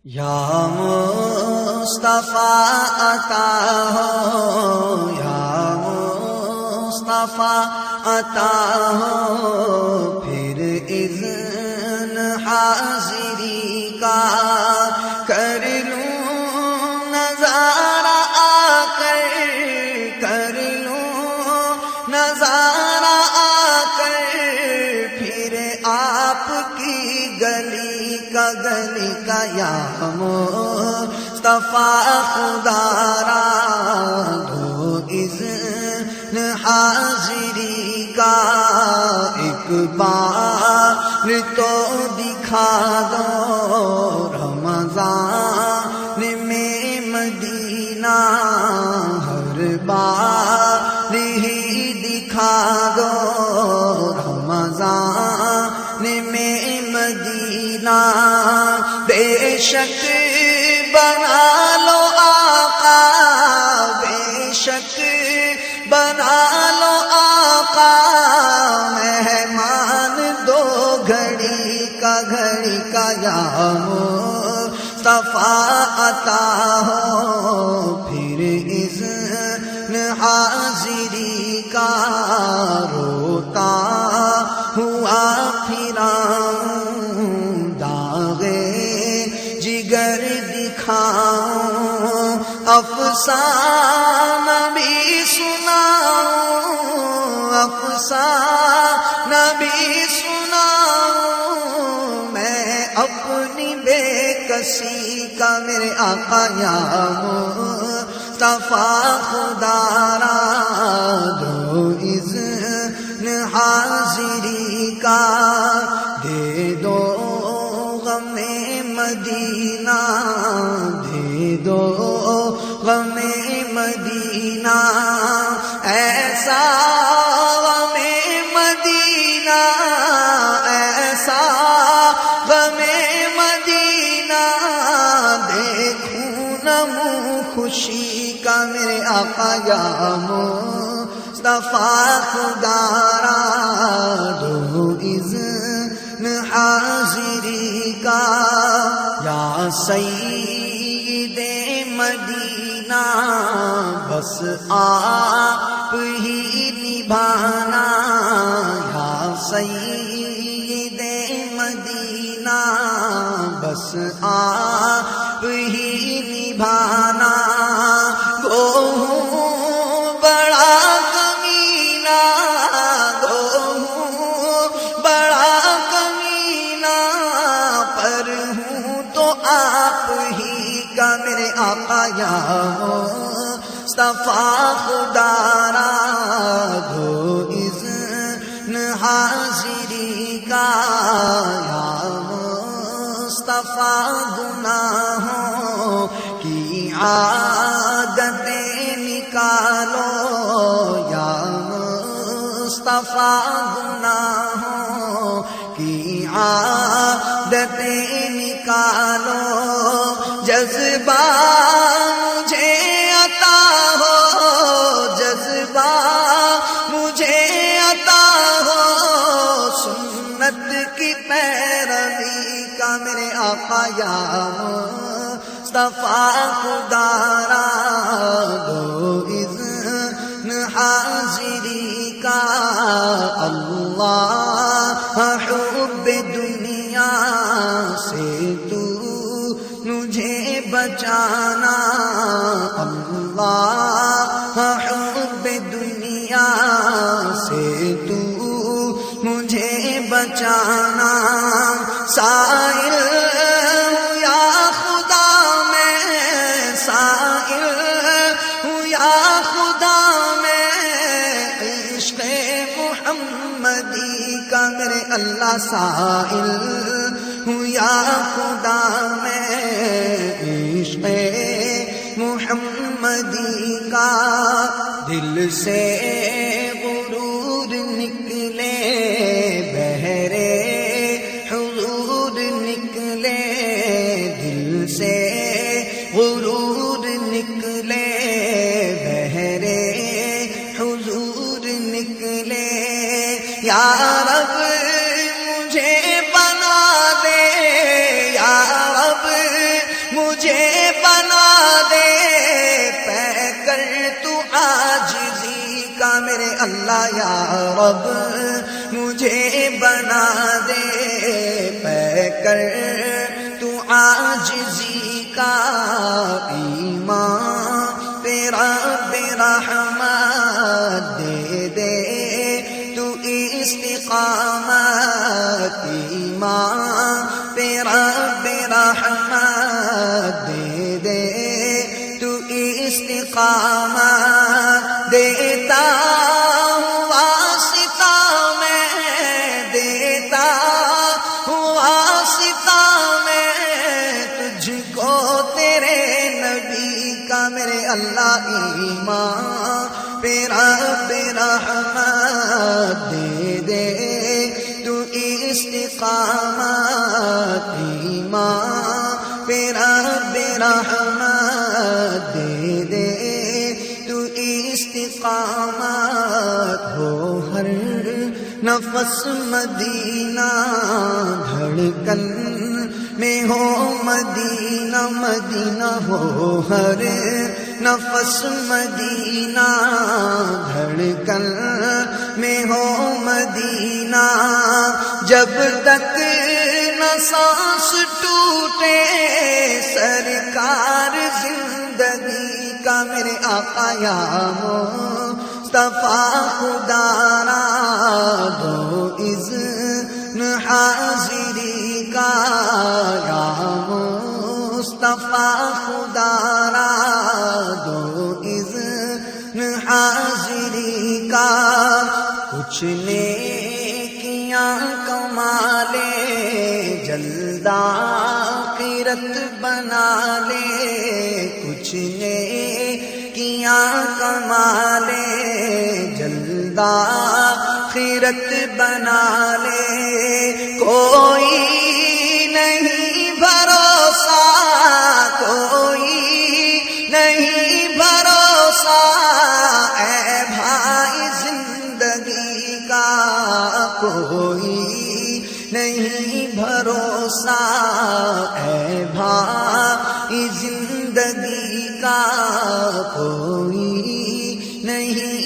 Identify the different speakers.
Speaker 1: یا مصطفیٰ عطا ہو، یا مصطفیٰ عطا ہو، پھر اذن حاضری کا کر لوں نظارہ آ کر، کر لوں نظارہ آ کر، پھر آپ کی گلی کا یا مصطفیٰ خدا را دو اذن حاضری کا، ایک بار تو دکھا دو رمضان میں مدینہ، ہر بار ہی دکھا دو رمضان میں مدینہ، بے شک بنا لو آقا، بے شک بنا لو آقا، مہمان دو گھڑی کا یا مصطفیٰ عطا ہو، پھر اذن حاضری کا روتا ہوا پھراؤں، داغے جگر دکھاؤں، افسانہ بھی سناؤں، افسانہ بھی سناؤں، میں اپنی بے کسی کا میرے آقا یا مصطفیٰ خدا را دو اذن حاضری کا، دے دو غم مدینہ، دے دو غم مدینہ، ایسا غم مدینہ، ایسا غم مدینہ، دیکھوں نہ منہ خوشی کا میرے آقا یا مصطفیٰ خدا را دو اذن حاضری کا، یا سید مدینہ بس آپ ہی نبھانا، یا سید مدینہ بس آپ ہی نبھانا، گو ہوں بڑا کمینہ، گو ہوں بڑا کمینہ، پر ہوں تو آپ ہی کا میرے آقا یا مصطفیٰ خدا را دو اذن حاضری کا، یا مصطفیٰ گناہوں کی عادتیں نکالو، یا مصطفیٰ گناہوں کی عادتیں نکالو، جذبہ مجھے عطا ہو، جذبہ مجھے عطا ہو، سنت کی پیروی کا میرے آقا یا مصطفیٰ خدا را دو اذن حاضری کا، اللہ حب دنیا سے تو مجھے بچانا، اللہ حب دنیا سے تو مجھے بچانا، سائل ہوں یا خدا میں، سائل ہوں یا خدا میں، عشق محمدی کا میرے اللہ سائل ہوں یا خدا میں، عشق محمدی کا، دل سے غرور نکلے، بہرے حضور نکلے، دل سے غرور نکلے، بہرے حضور نکلے، یا رب مجھے بنا دے، یا رب مجھے بنا دے پے کر تو عاجزی کا میرے اللہ یا رب مجھے بنا دے پے کر تو عاجزی کا ایمان تیرا برحمت دے دے تو استقامت ایمان تیرا برحمت دے دے تو استقامت دیتا ہوں واسطہ میں دیتا ہوں واسطہ میں تجھ کو تیرے نبی کا میرے اللہ ایمان پیرا رحمت دے دے تو استقامت ایمان پیرا رحمت دے دے تو استقامت ہو ہر نفس مدینہ دھڑکن میں ہو مدینہ مدینہ ہو ہر نفس مدینہ دھڑکن میں ہو مدینہ جب تک نہ سانس ٹوٹے سرکار زندگی کا میرے آقا یا مصطفیٰ خدا را دو اذن حاضری کا یا مصطفیٰ خدا را دو اذن حاضری کا کچھ نیکیاں کمالے جلد آخرت بنا لے کچھ نیکیاں کمالے جلد آخرت بنا لے کوئی نہیں بھروسہ کوئی نہیں بھروسہ اے بھائی زندگی کا کوئی نہیں بھروسہ اے بھائی زندگی کا کوئی نہیں